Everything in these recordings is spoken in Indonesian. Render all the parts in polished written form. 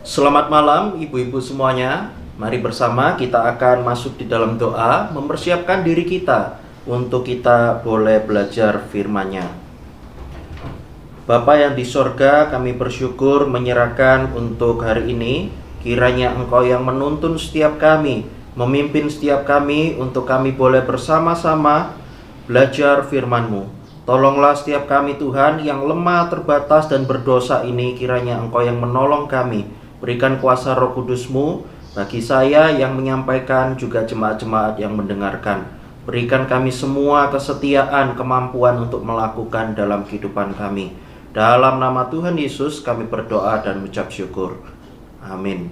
Selamat malam ibu-ibu semuanya. Mari bersama kita akan masuk di dalam doa, mempersiapkan diri kita untuk kita boleh belajar firman-Nya. Bapa yang di sorga, kami bersyukur menyerahkan untuk hari ini. Kiranya Engkau yang menuntun setiap kami, memimpin setiap kami untuk kami boleh bersama-sama belajar firman-Mu. Tolonglah setiap kami Tuhan yang lemah, terbatas dan berdosa ini, kiranya Engkau yang menolong kami. Berikan kuasa Roh Kudus-Mu bagi saya yang menyampaikan, juga jemaat-jemaat yang mendengarkan. Berikan kami semua kesetiaan, kemampuan untuk melakukan dalam kehidupan kami. Dalam nama Tuhan Yesus kami berdoa dan mengucap syukur. Amin.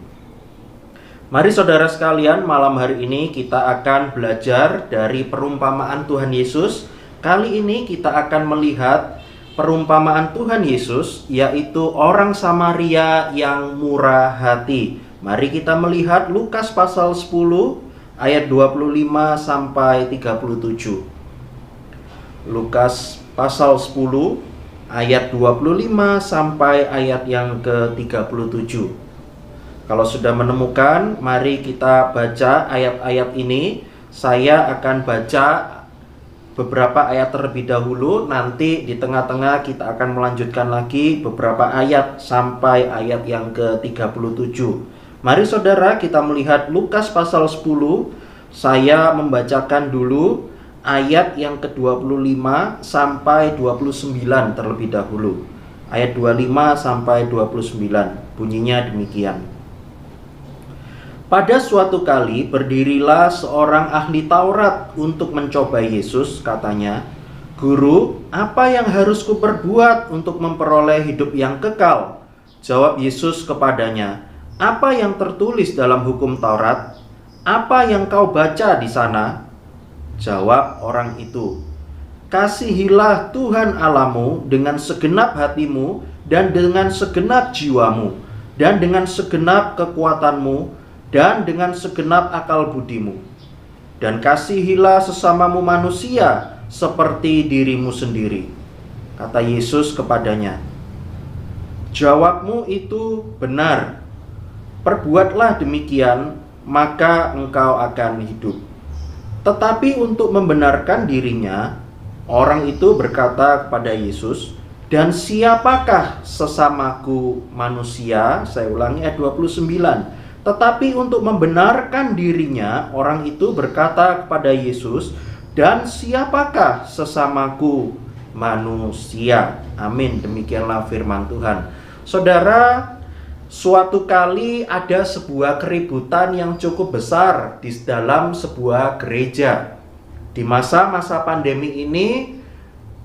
Mari saudara sekalian, malam hari ini kita akan belajar dari perumpamaan Tuhan Yesus. Kali ini kita akan melihat perumpamaan Tuhan Yesus, yaitu orang Samaria yang murah hati. Mari kita melihat Lukas pasal 10 ayat 25 sampai 37. Lukas pasal 10 ayat 25 sampai ayat yang ke-37. Kalau sudah menemukan, mari kita baca ayat-ayat ini. Saya akan baca beberapa ayat terlebih dahulu, nanti di tengah-tengah kita akan melanjutkan lagi beberapa ayat sampai ayat yang ke-37. Mari saudara kita melihat Lukas pasal 10. Saya membacakan dulu ayat yang ke-25 sampai 29 terlebih dahulu. Ayat 25 sampai 29 bunyinya demikian. Pada suatu kali berdirilah seorang ahli Taurat untuk mencoba Yesus, katanya, "Guru, apa yang harus kuperbuat untuk memperoleh hidup yang kekal?" Jawab Yesus kepadanya, "Apa yang tertulis dalam hukum Taurat? Apa yang kau baca di sana?" Jawab orang itu, "Kasihilah Tuhan Allahmu dengan segenap hatimu dan dengan segenap jiwamu dan dengan segenap kekuatanmu dan dengan segenap akal budimu. Dan kasihilah sesamamu manusia seperti dirimu sendiri." Kata Yesus kepadanya, "Jawabmu itu benar. Perbuatlah demikian, maka engkau akan hidup." Tetapi untuk membenarkan dirinya, orang itu berkata kepada Yesus, "Dan siapakah sesamaku manusia?" Saya ulangi ayat 29. Tetapi untuk membenarkan dirinya, orang itu berkata kepada Yesus, "Dan siapakah sesamaku manusia?" Amin. Demikianlah firman Tuhan. Saudara, suatu kali ada sebuah keributan yang cukup besar di dalam sebuah gereja. Di masa-masa pandemi ini,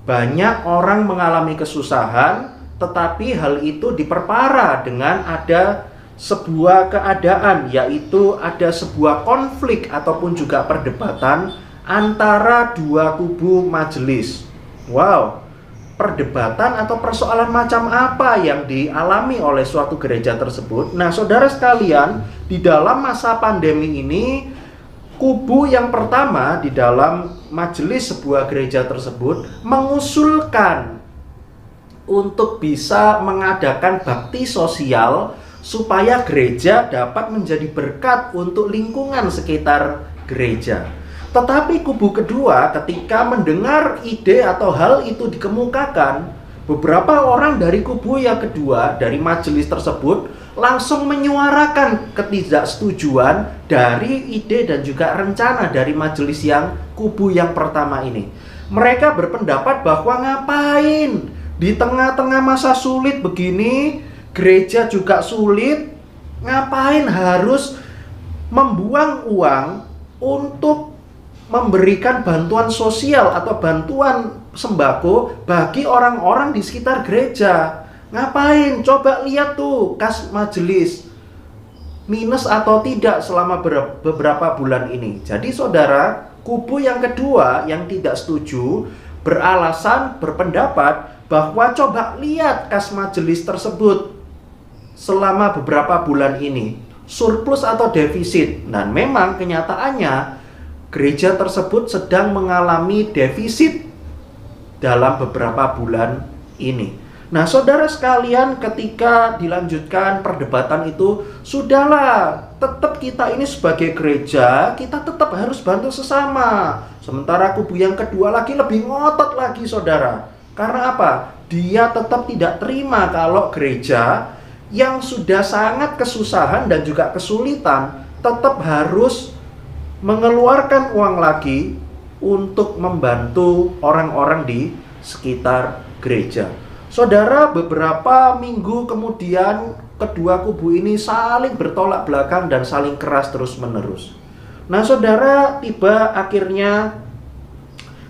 banyak orang mengalami kesusahan, tetapi hal itu diperparah dengan ada sebuah keadaan, yaitu ada sebuah konflik ataupun juga perdebatan antara dua kubu majelis. Wow, perdebatan atau persoalan macam apa yang dialami oleh suatu gereja tersebut? Nah, saudara sekalian, di dalam masa pandemi ini, kubu yang pertama di dalam majelis sebuah gereja tersebut mengusulkan untuk bisa mengadakan bakti sosial supaya gereja dapat menjadi berkat untuk lingkungan sekitar gereja. Tetapi kubu kedua ketika mendengar ide atau hal itu dikemukakan, beberapa orang dari kubu yang kedua dari majelis tersebut langsung menyuarakan ketidaksetujuan dari ide dan juga rencana dari majelis yang kubu yang pertama ini. Mereka berpendapat bahwa ngapain di tengah-tengah masa sulit begini, gereja juga sulit, ngapain harus membuang uang untuk memberikan bantuan sosial atau bantuan sembako bagi orang-orang di sekitar gereja. Ngapain? Coba lihat tuh kas majelis minus atau tidak selama beberapa bulan ini. Jadi saudara, kubu yang kedua yang tidak setuju beralasan, berpendapat bahwa coba lihat kas majelis tersebut selama beberapa bulan ini surplus atau defisit. Dan memang kenyataannya gereja tersebut sedang mengalami defisit dalam beberapa bulan ini. Nah, saudara sekalian, ketika dilanjutkan perdebatan itu, sudahlah, tetap kita ini sebagai gereja, kita tetap harus bantu sesama. Sementara kubu yang kedua lagi lebih ngotot lagi, saudara. Karena apa? Dia tetap tidak terima kalau gereja yang sudah sangat kesusahan dan juga kesulitan tetap harus mengeluarkan uang lagi untuk membantu orang-orang di sekitar gereja. Saudara, beberapa minggu kemudian kedua kubu ini saling bertolak belakang dan saling keras terus-menerus. Nah, saudara, tiba akhirnya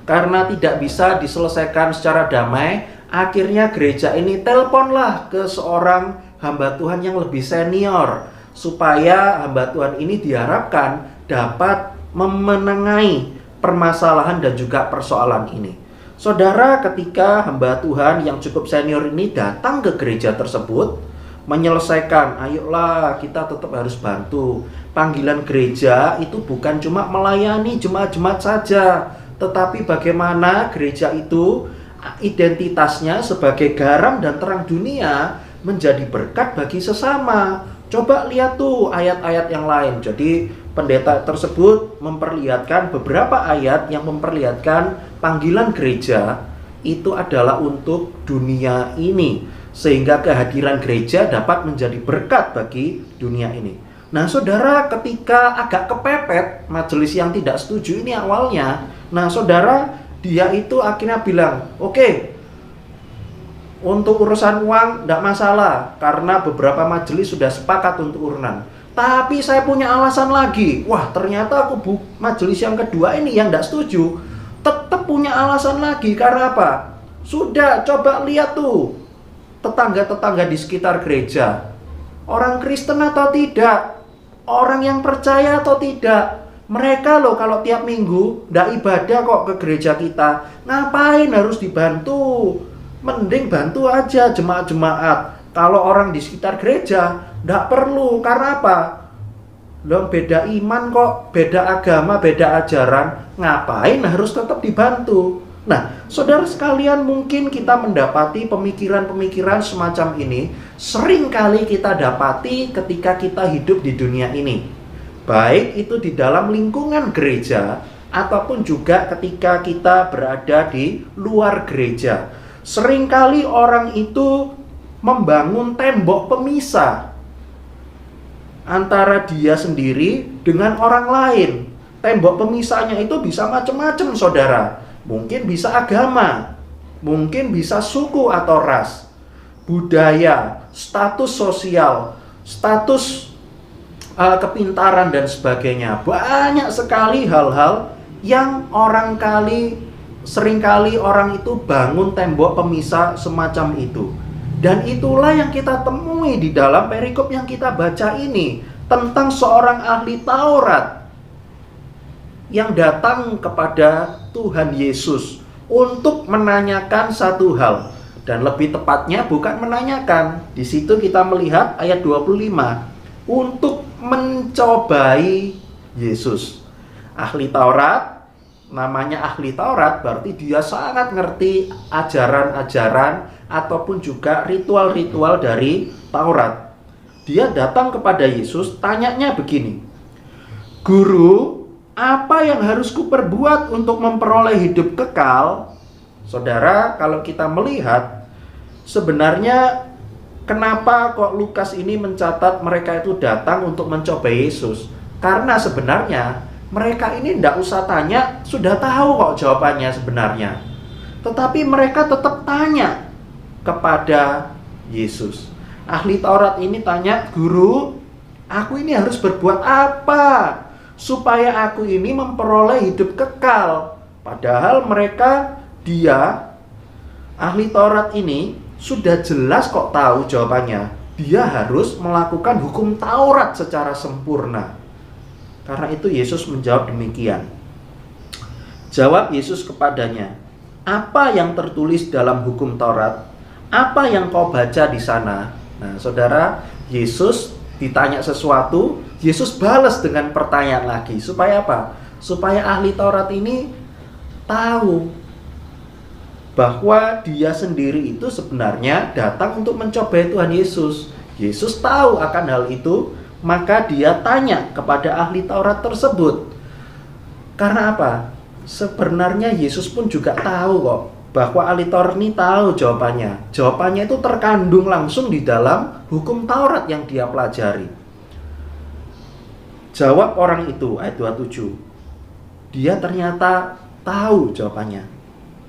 karena tidak bisa diselesaikan secara damai, akhirnya gereja ini teleponlah ke seorang hamba Tuhan yang lebih senior supaya hamba Tuhan ini diharapkan dapat memenengahi permasalahan dan juga persoalan ini. Saudara, ketika hamba Tuhan yang cukup senior ini datang ke gereja tersebut, menyelesaikan, ayolah kita tetap harus bantu. Panggilan gereja itu bukan cuma melayani jemaat-jemaat saja, tetapi bagaimana gereja itu identitasnya sebagai garam dan terang dunia menjadi berkat bagi sesama. Coba lihat tuh ayat-ayat yang lain. Jadi pendeta tersebut memperlihatkan beberapa ayat yang memperlihatkan panggilan gereja itu adalah untuk dunia ini, sehingga kehadiran gereja dapat menjadi berkat bagi dunia ini. Nah, saudara, ketika agak kepepet majelis yang tidak setuju ini awalnya, nah saudara, dia itu akhirnya bilang, oke, untuk urusan uang tidak masalah karena beberapa majelis sudah sepakat untuk urunan. Tapi saya punya alasan lagi. Wah, ternyata kubu majelis yang kedua ini yang tidak setuju tetap punya alasan lagi. Karena apa? Sudah, coba lihat tuh tetangga-tetangga di sekitar gereja. Orang Kristen atau tidak? Orang yang percaya atau tidak? Mereka loh kalau tiap minggu tidak ibadah kok ke gereja kita. Ngapain harus dibantu? Mending bantu aja jemaat-jemaat. Kalau orang di sekitar gereja tidak perlu. Karena apa? Loh, beda iman kok, beda agama, beda ajaran. Ngapain harus tetap dibantu? Nah, saudara sekalian, mungkin kita mendapati pemikiran-pemikiran semacam ini sering kali kita dapati ketika kita hidup di dunia ini. Baik itu di dalam lingkungan gereja ataupun juga ketika kita berada di luar gereja. Seringkali orang itu membangun tembok pemisah antara dia sendiri dengan orang lain. Tembok pemisahnya itu bisa macam-macam, saudara. Mungkin bisa agama, mungkin bisa suku atau ras, budaya, status sosial, status kepintaran dan sebagainya. Banyak sekali hal-hal yang seringkali orang itu bangun tembok pemisah semacam itu. Dan itulah yang kita temui di dalam perikop yang kita baca ini tentang seorang ahli Taurat yang datang kepada Tuhan Yesus untuk menanyakan satu hal. Dan lebih tepatnya bukan menanyakan. Di situ kita melihat ayat 25, untuk mencobai Yesus. Ahli Taurat, namanya ahli Taurat berarti dia sangat ngerti ajaran-ajaran ataupun juga ritual-ritual dari Taurat. Dia datang kepada Yesus, tanyanya begini, Guru, apa yang harus kuperbuat untuk memperoleh hidup kekal? Saudara, kalau kita melihat, sebenarnya kenapa kok Lukas ini mencatat mereka itu datang untuk mencoba Yesus? Karena sebenarnya mereka ini tidak usah tanya, sudah tahu kok jawabannya sebenarnya. Tetapi mereka tetap tanya kepada Yesus. Ahli Taurat ini tanya, Guru, aku ini harus berbuat apa supaya aku ini memperoleh hidup kekal? Padahal ahli Taurat ini sudah jelas kok tahu jawabannya. Dia harus melakukan hukum Taurat secara sempurna. Karena itu Yesus menjawab demikian. Jawab Yesus kepadanya, apa yang tertulis dalam hukum Taurat? Apa yang kau baca di sana? Nah, saudara, Yesus ditanya sesuatu, Yesus balas dengan pertanyaan lagi. Supaya apa? Supaya ahli Taurat ini tahu bahwa dia sendiri itu sebenarnya datang untuk mencobai Tuhan Yesus. Yesus tahu akan hal itu, maka dia tanya kepada ahli Taurat tersebut. Karena apa? Sebenarnya Yesus pun juga tahu kok, bahwa ahli Taurat ini tahu jawabannya. Jawabannya itu terkandung langsung di dalam hukum Taurat yang dia pelajari. Jawab orang itu, ayat 27. Dia ternyata tahu jawabannya.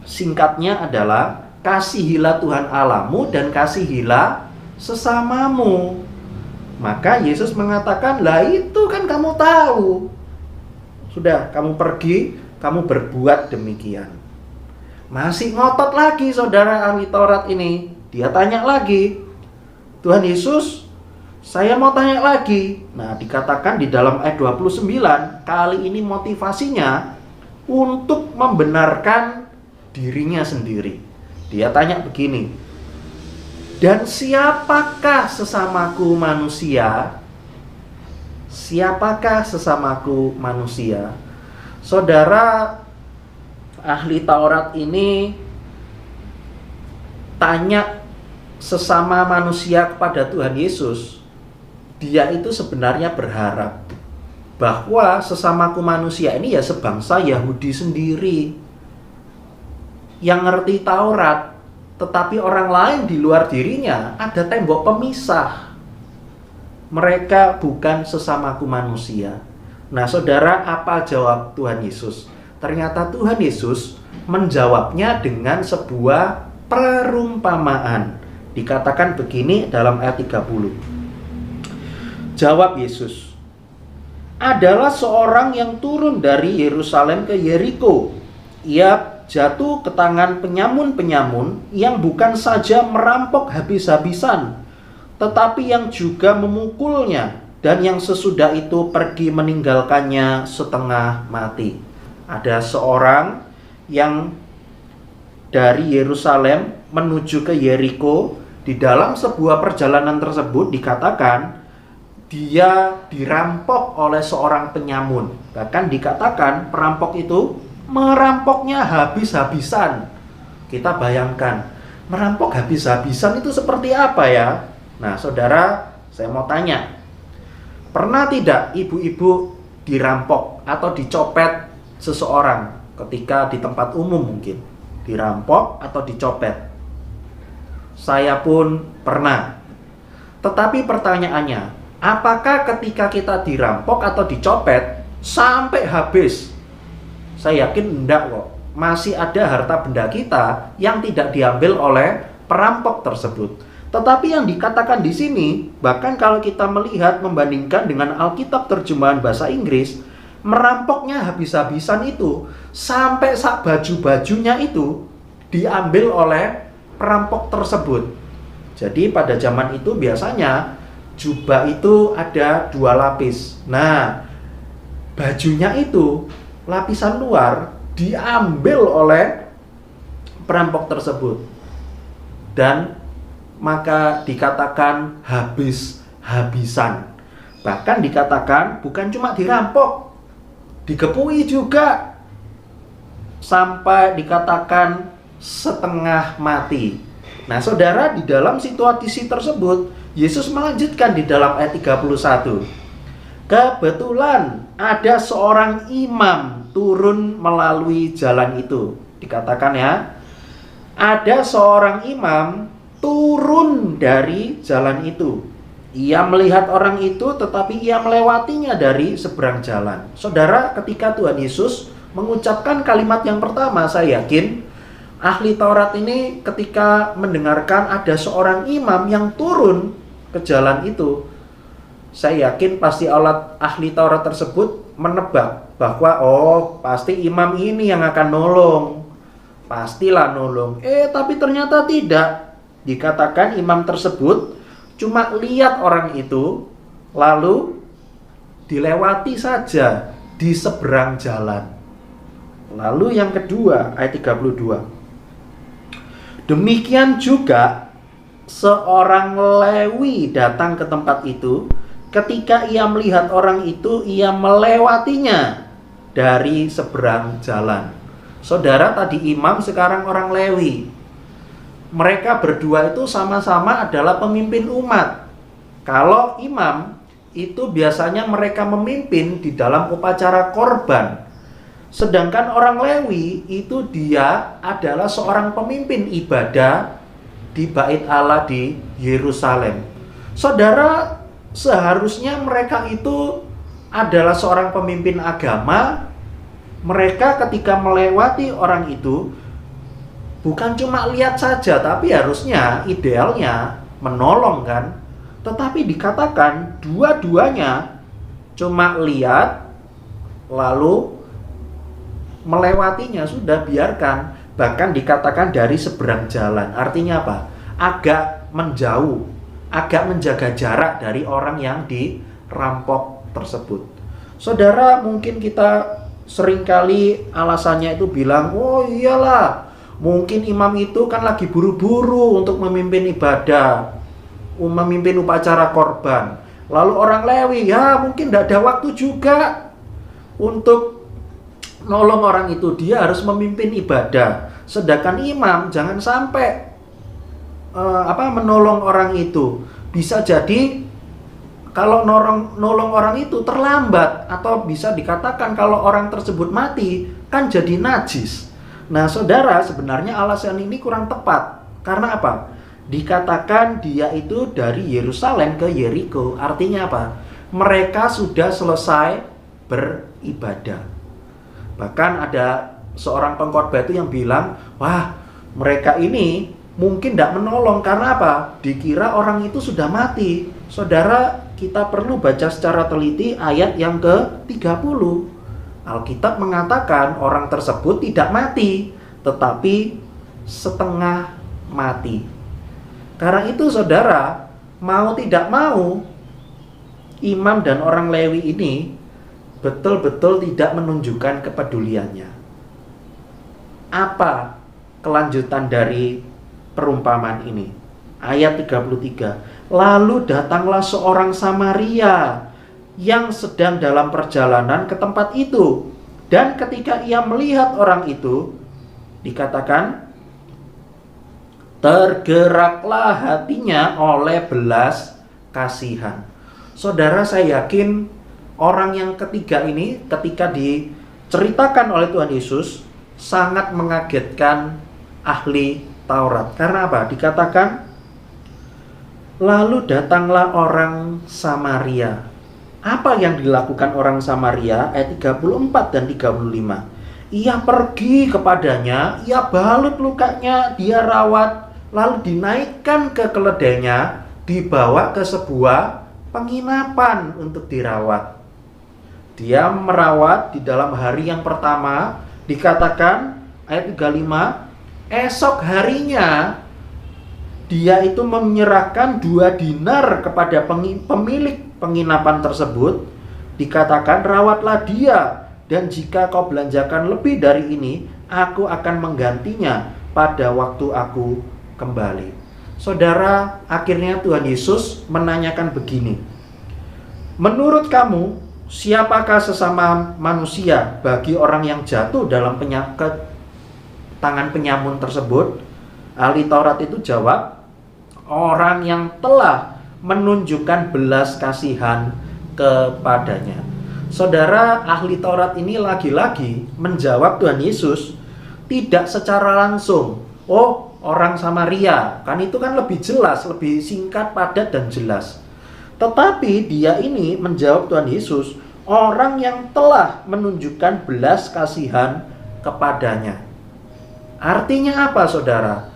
Singkatnya adalah, kasihilah Tuhan Allahmu dan kasihilah sesamamu. Maka Yesus mengatakan, lah itu kan kamu tahu. Sudah, kamu pergi, kamu berbuat demikian. Masih ngotot lagi saudara ahli Taurat ini. Dia tanya lagi, Tuhan Yesus, saya mau tanya lagi. Nah, dikatakan di dalam ayat 29, kali ini motivasinya untuk membenarkan dirinya sendiri. Dia tanya begini, dan siapakah sesamaku manusia? Siapakah sesamaku manusia? Saudara ahli Taurat ini tanya sesama manusia kepada Tuhan Yesus. Dia itu sebenarnya berharap bahwa sesamaku manusia ini ya sebangsa Yahudi sendiri yang ngerti Taurat, tetapi orang lain di luar dirinya ada tembok pemisah. Mereka bukan sesamaku manusia. Nah saudara, apa jawab Tuhan Yesus? Ternyata Tuhan Yesus menjawabnya dengan sebuah perumpamaan. Dikatakan begini dalam ayat 30. Jawab Yesus, adalah seorang yang turun dari Yerusalem ke Yeriko. Ia jatuh ke tangan penyamun-penyamun yang bukan saja merampok habis-habisan, tetapi yang juga memukulnya, dan yang sesudah itu pergi meninggalkannya setengah mati. Ada seorang yang dari Yerusalem menuju ke Yeriko. Di dalam sebuah perjalanan tersebut dikatakan dia dirampok oleh seorang penyamun. Bahkan dikatakan perampok itu merampoknya habis-habisan. Kita bayangkan, merampok habis-habisan itu seperti apa ya? Nah saudara, saya mau tanya, pernah tidak ibu-ibu dirampok atau dicopet seseorang ketika di tempat umum mungkin? Dirampok atau dicopet? Saya pun pernah. Tetapi pertanyaannya, apakah ketika kita dirampok atau dicopet sampai habis? Saya yakin enggak kok. Masih ada harta benda kita yang tidak diambil oleh perampok tersebut. Tetapi yang dikatakan di sini, bahkan kalau kita melihat membandingkan dengan Alkitab terjemahan bahasa Inggris, merampoknya habis-habisan itu sampai sak baju-bajunya itu diambil oleh perampok tersebut. Jadi pada zaman itu biasanya jubah itu ada 2 lapis. Nah, bajunya itu lapisan luar diambil oleh perampok tersebut. Dan maka dikatakan habis-habisan. Bahkan dikatakan bukan cuma dirampok, digepui juga. Sampai dikatakan setengah mati. Nah saudara, di dalam situasi tersebut Yesus melanjutkan di dalam ayat 31. Kebetulan ada seorang imam turun melalui jalan itu. Dikatakan ya, ada seorang imam turun dari jalan itu. Ia melihat orang itu, tetapi ia melewatinya dari seberang jalan. Saudara, ketika Tuhan Yesus mengucapkan kalimat yang pertama, saya yakin ahli Taurat ini ketika mendengarkan ada seorang imam yang turun ke jalan itu, saya yakin pasti ahli Taurat tersebut menebak bahwa pasti imam ini yang akan nolong. Pastilah nolong. Tapi ternyata tidak. Dikatakan imam tersebut cuma lihat orang itu, lalu dilewati saja di seberang jalan. Lalu yang kedua, ayat 32. Demikian juga seorang Lewi datang ke tempat itu. Ketika ia melihat orang itu, ia melewatinya dari seberang jalan. Saudara, tadi imam, sekarang orang Lewi. Mereka berdua itu sama-sama adalah pemimpin umat. Kalau imam, itu biasanya mereka memimpin di dalam upacara korban. Sedangkan orang Lewi itu dia adalah seorang pemimpin ibadah di Bait Allah di Yerusalem. Saudara, seharusnya mereka itu adalah seorang pemimpin agama. Mereka ketika melewati orang itu bukan cuma lihat saja, tapi harusnya idealnya menolong kan. Tetapi dikatakan dua-duanya cuma lihat lalu melewatinya, sudah biarkan. Bahkan dikatakan dari seberang jalan. Artinya apa? Agak menjauh, agak menjaga jarak dari orang yang dirampok tersebut. Saudara, mungkin kita seringkali alasannya itu bilang, oh iyalah, mungkin imam itu kan lagi buru-buru untuk memimpin ibadah, memimpin upacara korban. Lalu orang Lewi, ya mungkin tidak ada waktu juga untuk nolong orang itu, dia harus memimpin ibadah. Sedangkan imam jangan sampai menolong orang itu. Bisa jadi kalau nolong orang itu terlambat, atau bisa dikatakan kalau orang tersebut mati kan jadi najis. Nah saudara, sebenarnya alasan ini kurang tepat. Karena apa? Dikatakan dia itu dari Yerusalem ke Yeriko. Artinya apa? Mereka sudah selesai beribadah. Bahkan ada seorang pengkhotbah itu yang bilang, wah mereka ini mungkin tidak menolong. Karena apa? Dikira orang itu sudah mati. Saudara, kita perlu baca secara teliti ayat yang ke-30. Alkitab mengatakan orang tersebut tidak mati, tetapi setengah mati. Karena itu saudara, mau tidak mau, imam dan orang Lewi ini betul-betul tidak menunjukkan kepeduliannya. Apa kelanjutan dari perumpamaan ini? Ayat 33. Lalu datanglah seorang Samaria yang sedang dalam perjalanan ke tempat itu. Dan ketika ia melihat orang itu, dikatakan, tergeraklah hatinya oleh belas kasihan. Saudara, saya yakin orang yang ketiga ini ketika diceritakan oleh Tuhan Yesus sangat mengagetkan ahli Taurat. Karena apa? Dikatakan, lalu datanglah orang Samaria. Apa yang dilakukan orang Samaria? Ayat 34 dan 35. Ia pergi kepadanya, ia balut lukanya, dia rawat, lalu dinaikkan ke keledainya, dibawa ke sebuah penginapan untuk dirawat. Dia merawat di dalam hari yang pertama, dikatakan ayat 35, esok harinya dia itu menyerahkan 2 dinar kepada pemilik penginapan tersebut. Dikatakan, rawatlah dia, dan jika kau belanjakan lebih dari ini, aku akan menggantinya pada waktu aku kembali. Saudara, akhirnya Tuhan Yesus menanyakan begini, menurut kamu, siapakah sesama manusia bagi orang yang jatuh dalam tangan penyamun tersebut? Ahli Taurat itu jawab, orang yang telah menunjukkan belas kasihan kepadanya. Saudara, ahli Taurat ini lagi-lagi menjawab Tuhan Yesus tidak secara langsung. Oh, orang Samaria, kan itu kan lebih jelas, lebih singkat, padat, dan jelas. Tetapi dia ini menjawab Tuhan Yesus, orang yang telah menunjukkan belas kasihan kepadanya. Artinya apa, saudara?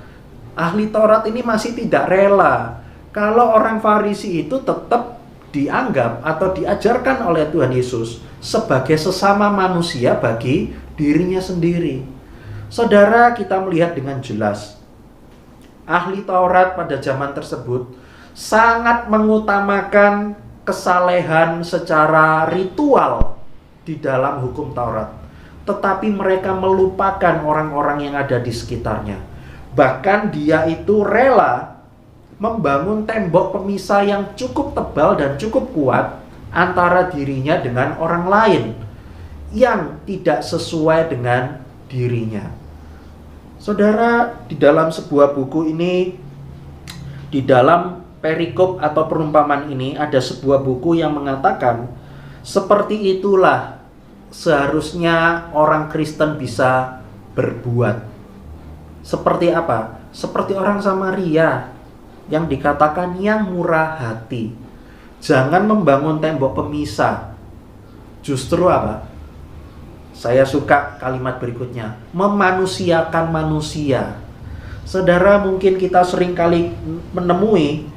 Ahli Taurat ini masih tidak rela kalau orang Farisi itu tetap dianggap atau diajarkan oleh Tuhan Yesus sebagai sesama manusia bagi dirinya sendiri. Saudara, kita melihat dengan jelas ahli Taurat pada zaman tersebut sangat mengutamakan kesalehan secara ritual di dalam hukum Taurat. Tetapi mereka melupakan orang-orang yang ada di sekitarnya. Bahkan dia itu rela membangun tembok pemisah yang cukup tebal dan cukup kuat antara dirinya dengan orang lain yang tidak sesuai dengan dirinya. Saudara, di dalam sebuah buku ini, di dalam perikop atau perumpamaan ini, ada sebuah buku yang mengatakan, seperti itulah seharusnya orang Kristen bisa berbuat. Seperti apa? Seperti orang Samaria yang dikatakan yang murah hati. Jangan membangun tembok pemisah. Justru apa? Saya suka kalimat berikutnya, memanusiakan manusia. Saudara, mungkin kita sering kali menemui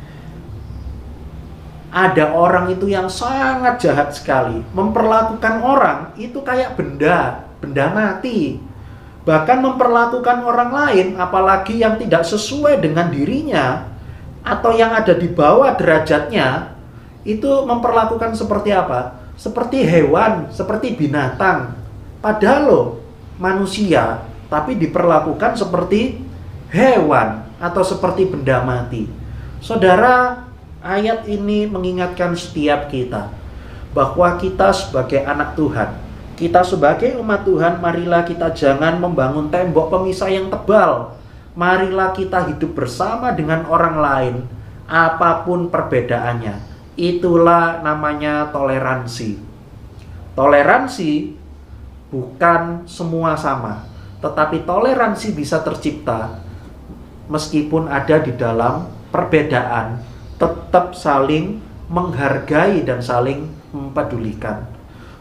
ada orang itu yang sangat jahat sekali, memperlakukan orang itu kayak benda mati. Bahkan memperlakukan orang lain, apalagi yang tidak sesuai dengan dirinya atau yang ada di bawah derajatnya, itu memperlakukan seperti apa? Seperti hewan, seperti binatang. Padahal loh, manusia, tapi diperlakukan seperti hewan atau seperti benda mati. Saudara, ayat ini mengingatkan setiap kita bahwa kita sebagai anak Tuhan, kita sebagai umat Tuhan, marilah kita jangan membangun tembok pemisah yang tebal. Marilah kita hidup bersama dengan orang lain, apapun perbedaannya. Itulah namanya toleransi. Toleransi bukan semua sama, tetapi toleransi bisa tercipta meskipun ada di dalam perbedaan, tetap saling menghargai dan saling mempedulikan.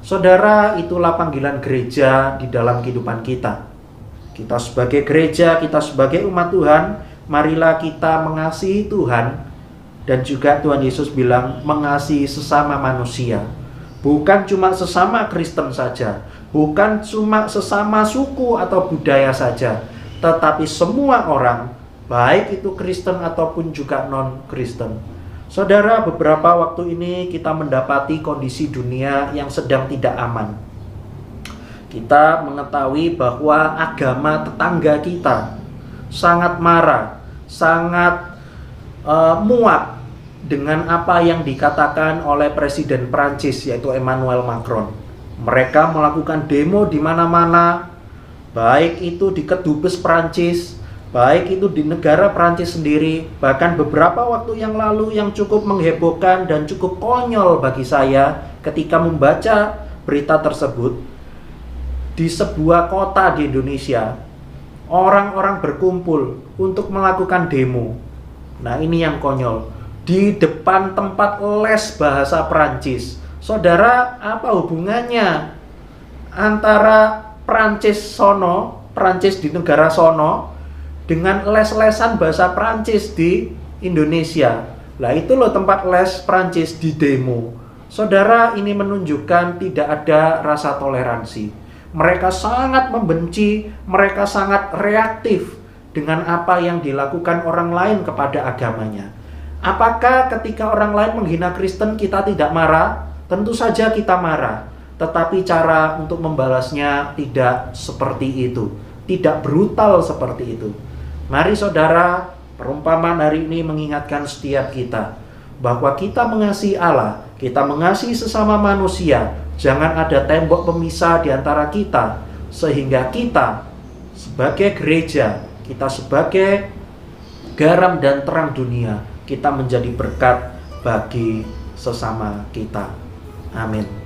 Saudara, itulah panggilan gereja di dalam kehidupan kita. Kita sebagai gereja, kita sebagai umat Tuhan, marilah kita mengasihi Tuhan. Dan juga Tuhan Yesus bilang mengasihi sesama manusia. Bukan cuma sesama Kristen saja, bukan cuma sesama suku atau budaya saja, tetapi semua orang, baik itu Kristen ataupun juga non-Kristen. Saudara, beberapa waktu ini kita mendapati kondisi dunia yang sedang tidak aman. Kita mengetahui bahwa agama tetangga kita sangat marah, sangat muak dengan apa yang dikatakan oleh Presiden Prancis, yaitu Emmanuel Macron. Mereka melakukan demo di mana-mana, baik itu di Kedubes Prancis, baik itu di negara Prancis sendiri. Bahkan beberapa waktu yang lalu yang cukup menghebohkan dan cukup konyol bagi saya ketika membaca berita tersebut, di sebuah kota di Indonesia, orang-orang berkumpul untuk melakukan demo. Nah, ini yang konyol. Di depan tempat les bahasa Prancis. Saudara, apa hubungannya antara Prancis di negara sono, dengan les-lesan bahasa Prancis di Indonesia? Lah, itu loh tempat les Prancis di demo. Saudara, ini menunjukkan tidak ada rasa toleransi. Mereka sangat membenci, mereka sangat reaktif dengan apa yang dilakukan orang lain kepada agamanya. Apakah ketika orang lain menghina Kristen kita tidak marah? Tentu saja kita marah. Tetapi cara untuk membalasnya tidak seperti itu. Tidak brutal seperti itu. Mari saudara, perumpamaan hari ini mengingatkan setiap kita bahwa kita mengasihi Allah, kita mengasihi sesama manusia. Jangan ada tembok pemisah di antara kita, sehingga kita sebagai gereja, kita sebagai garam dan terang dunia, kita menjadi berkat bagi sesama kita. Amin.